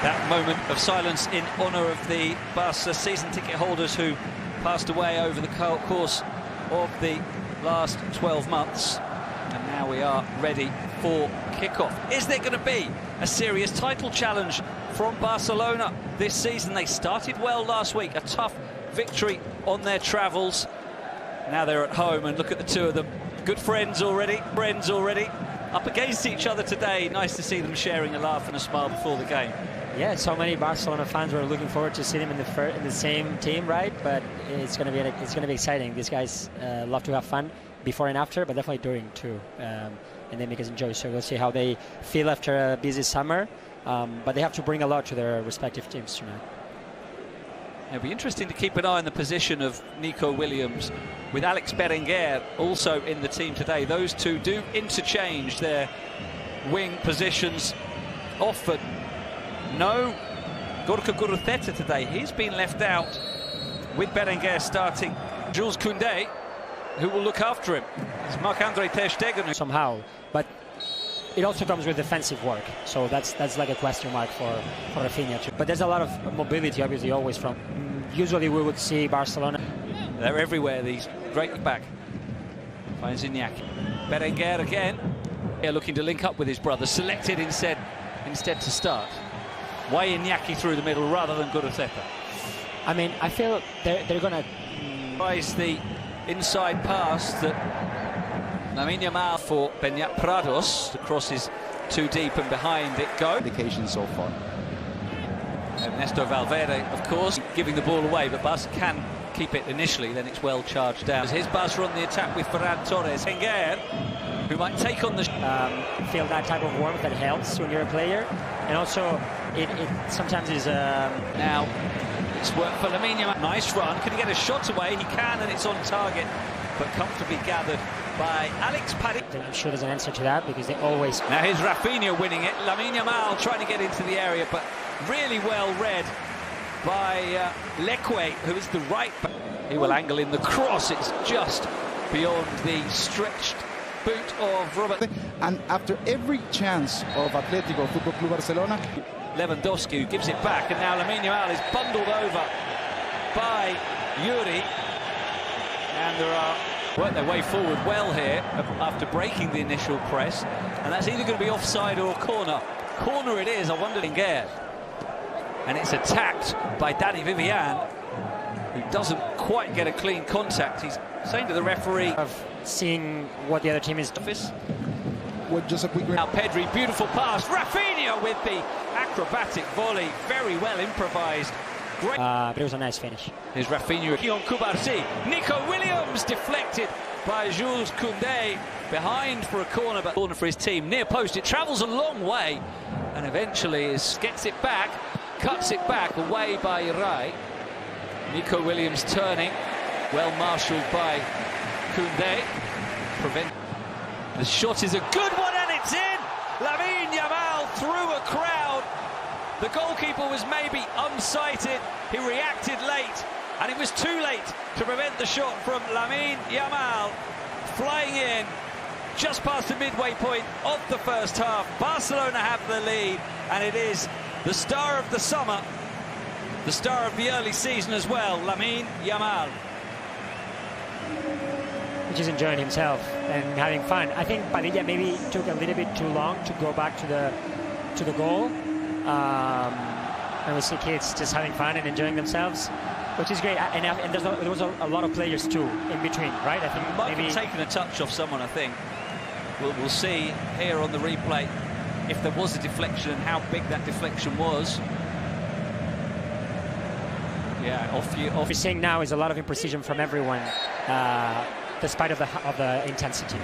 That moment of silence in honour of the Barca season ticket holders who passed away over the course of the last 12 months. And now we are ready for kick-off. Is there going to be a serious title challenge from Barcelona this season? They started well last week, a tough victory on their travels. Now they're at home, and look at the two of them. Good friends already, up against each other today. Nice to see them sharing a laugh and a smile before the game. Yeah, so many Barcelona fans were looking forward to see them in the same team, right? But it's going to be exciting. These guys love to have fun before and after, but definitely during too, and they make us enjoy. So we'll see how they feel after a busy summer. But they have to bring a lot to their respective teams tonight. It'll be interesting to keep an eye on the position of Nico Williams with Alex Berenguer also in the team today. Those two do interchange their wing positions often. No Gorka Guruzeta today. He's been left out with Berenguer starting. Jules Koundé, who will look after him. It's Marc-Andre ter Stegen. Somehow, but it also comes with defensive work, so that's like a question mark for Rafinha too. But there's a lot of mobility, obviously, always from. Usually we would see Barcelona. They're everywhere, these great back. Finds Iñaki. Berenguer again. Here looking to link up with his brother. Selected instead to start. Why Iñaki through the middle rather than Guruzeta? I mean, I feel they're going to... Tries the inside pass that Lamine Yamal for Beñat Prados. The cross is too deep and behind it go. Indication so far. Ernesto Valverde, of course, giving the ball away, but Barca can keep it initially, then it's well charged down. Here's Barca on the attack with Ferran Torres. Berenguer, who might take on the... feel that type of warmth that helps when you're a player, and also it sometimes is... Now, it's work for Lamine Yamal. Nice run. Can he get a shot away? He can, and it's on target, but comfortably gathered by Alex Paddy. I'm sure there's an answer to that, because they always... Now here's Rafinha winning it. Lamine Yamal trying to get into the area, but really well read by Leque, who is the right back. He will angle in the cross. It's just beyond the stretched boot of Robert. And after every chance of Athletic or Football Club Barcelona, Lewandowski, who gives it back, and now Lamine Yamal is bundled over by Yuri, and there are work their way forward well here after breaking the initial press, and that's either going to be offside or corner. Corner it is. I wonder Berenguer, and it's attacked by Danny Vivian, who doesn't quite get a clean contact. He's saying to the referee of seeing what the other team is. with just a quick... Now Pedri, beautiful pass. Rafinha with the acrobatic volley, very well improvised. Great. But it was a nice finish. Here's Rafinha on Kubarsi. Nico Williams deflected by Jules Koundé. Behind for a corner, but corner for his team. Near post, it travels a long way and eventually gets it back, cuts it back, away by Rai. Nico Williams turning, well marshalled by Koundé. The shot is a good one and it's in! Lamine Yamal through a crowd. The goalkeeper was maybe unsighted. He reacted late, and it was too late to prevent the shot from Lamine Yamal. Flying in just past the midway point of the first half. Barcelona have the lead, and it is the star of the summer, the star of the early season as well, Lamine Yamal. Which is enjoying himself and having fun. I think Padilla maybe took a little bit too long to go back to the goal. And we see kids just having fun and enjoying themselves, which is great. And there was a lot of players too in between, right? I think might maybe have taken a touch off someone. I think we'll see here on the replay if there was a deflection and how big that deflection was. Yeah, off. What we're seeing now is a lot of imprecision from everyone, despite of the intensity.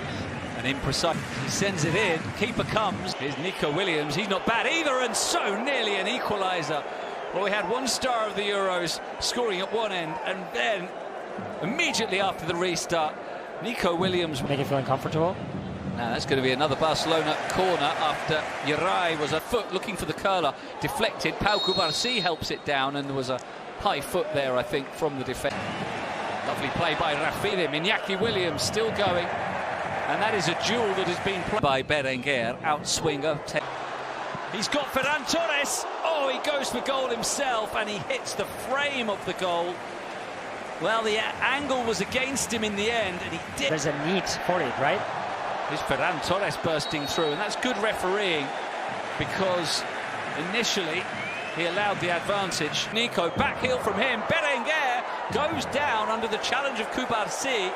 And imprecise. He sends it in. Keeper comes. Here's Nico Williams. He's not bad either, and so nearly an equaliser. Well, we had one star of the Euros scoring at one end, and then immediately after the restart, Nico Williams. Make you feel uncomfortable? Now that's going to be another Barcelona corner after Uri was a foot looking for the curler. Deflected. Pau Cubarsí helps it down, and there was a high foot there, I think, from the defence. Lovely play by Rafinha. Iñaki Williams still going. And that is a duel that has been played by Berenguer, outswinger. He He's got Ferran Torres. Oh, he goes for goal himself, and he hits the frame of the goal. Well, the angle was against him in the end, and he did. There's a need for it, right? Here's Ferran Torres bursting through, and that's good refereeing, because initially he allowed the advantage. Nico, back heel from him. Berenguer goes down under the challenge of Cubarsí,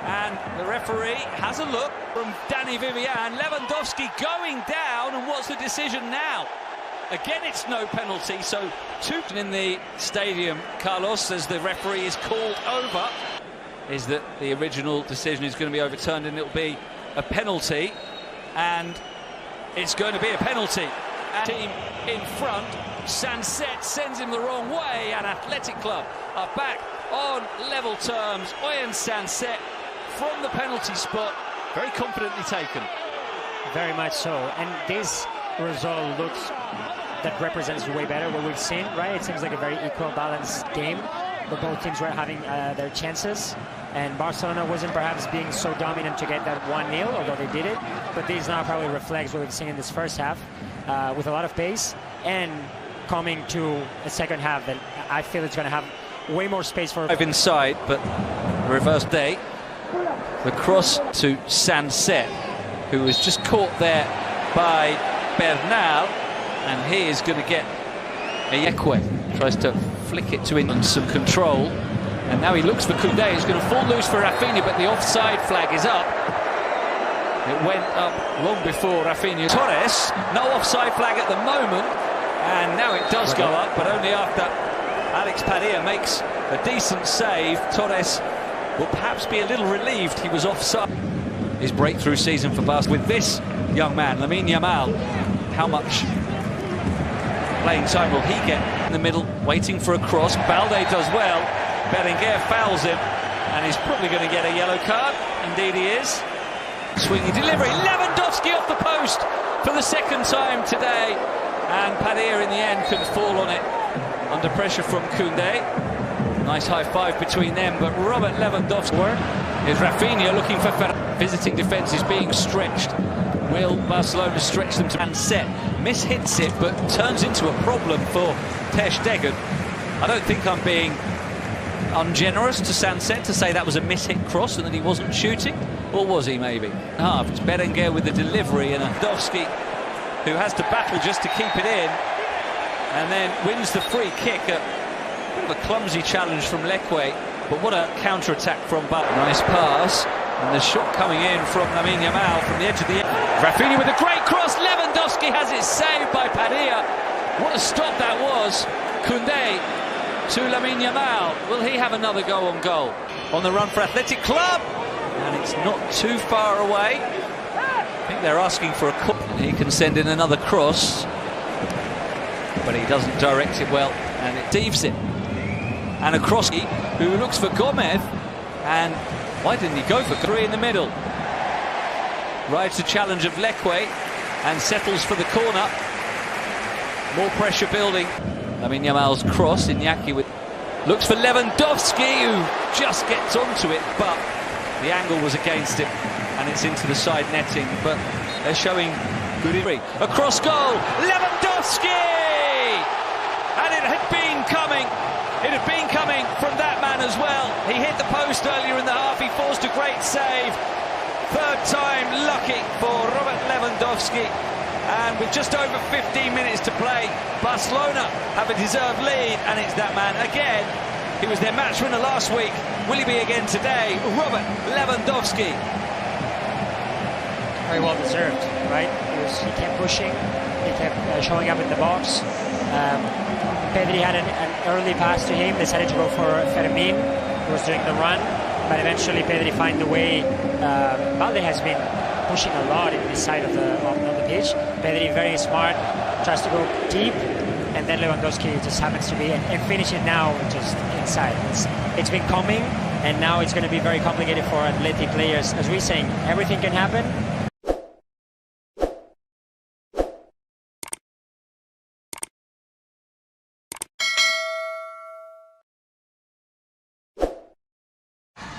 and the referee has a look from Danny Vivian. Lewandowski going down, and what's the decision now? Again, it's no penalty, so two in the stadium, Carlos, as the referee is called over, is that the original decision is going to be overturned and it'll be a penalty, and it's going to be a penalty. Team in front, Sanset sends him the wrong way, and Athletic Club are back on level terms. Oyen Sanset from the penalty spot, very confidently taken. Very much so, and this result looks that represents way better what we've seen, right? It seems like a very equal, balanced game, but both teams were having their chances, and Barcelona wasn't perhaps being so dominant to get that 1-0, although they did it, but this now probably reflects what we've seen in this first half, with a lot of pace, and coming to a second half that I feel it's going to have way more space for... Inside, but reverse day. The cross to Sanset, who was just caught there by Bernal, and he is going to get Ayekwe. Tries to flick it to in some control, and now he looks for Koundé. He's going to fall loose for Rafinha, but the offside flag is up. It went up long before Rafinha. Torres, no offside flag at the moment, and now it does go up, but only after Alex Padilla makes a decent save. Torres will perhaps be a little relieved he was offside. His breakthrough season for Barcelona with this young man, Lamine Yamal. How much playing time will he get in the middle, waiting for a cross? Balde does well. Berenguer fouls him, and he's probably going to get a yellow card. Indeed he is. Swinging delivery, Lewandowski off the post for the second time today, and Padilla in the end can fall on it under pressure from Koundé. Nice high five between them, but Robert Lewandowski is Rafinha looking for visiting defence is being stretched. Will Barcelona stretch them to Sanset? Mishits it, but turns into a problem for Ter Stegen. I don't think I'm being ungenerous to Sanset to say that was a mishit cross and that he wasn't shooting, or was he maybe? It's Berenguer with the delivery, and Lewandowski, who has to battle just to keep it in, and then wins the free kick. A clumsy challenge from Lekwe, but what a counter-attack from Bale. Nice pass, and the shot coming in from Lamine Yamal from the edge of the... Rafinha with a great cross. Lewandowski has it saved by Padilla. What a stop that was. Koundé to Lamine Yamal. Will he have another go on goal? On the run for Athletic Club, and it's not too far away. I think they're asking for a cup. He can send in another cross, but he doesn't direct it well, and it deeves it. And a cross, who looks for Gomez, and why didn't he go for three in the middle? Rides the challenge of Lekwe and settles for the corner. More pressure building. Lamine Yamal's cross, Iñaki looks for Lewandowski, who just gets onto it, but the angle was against him, and it's into the side netting. But they're showing good injury. A cross goal, Lewandowski, and it had been coming. It had been coming from that man as well. He hit the post earlier in the half. He forced a great save. Third time lucky for Robert Lewandowski. And with just over 15 minutes to play, Barcelona have a deserved lead. And it's that man again. He was their match winner last week. Will he be again today? Robert Lewandowski. Very well deserved, right? He kept pushing. He kept showing up in the box. Pedri had an early pass to him, decided to go for Fermin, who was doing the run, but eventually Pedri found the way. Balde has been pushing a lot in this side of the pitch. Pedri, very smart, tries to go deep, and then Lewandowski just happens to be, and finish it now just inside. It's been coming, and now it's going to be very complicated for Athletic players. As we're saying, everything can happen.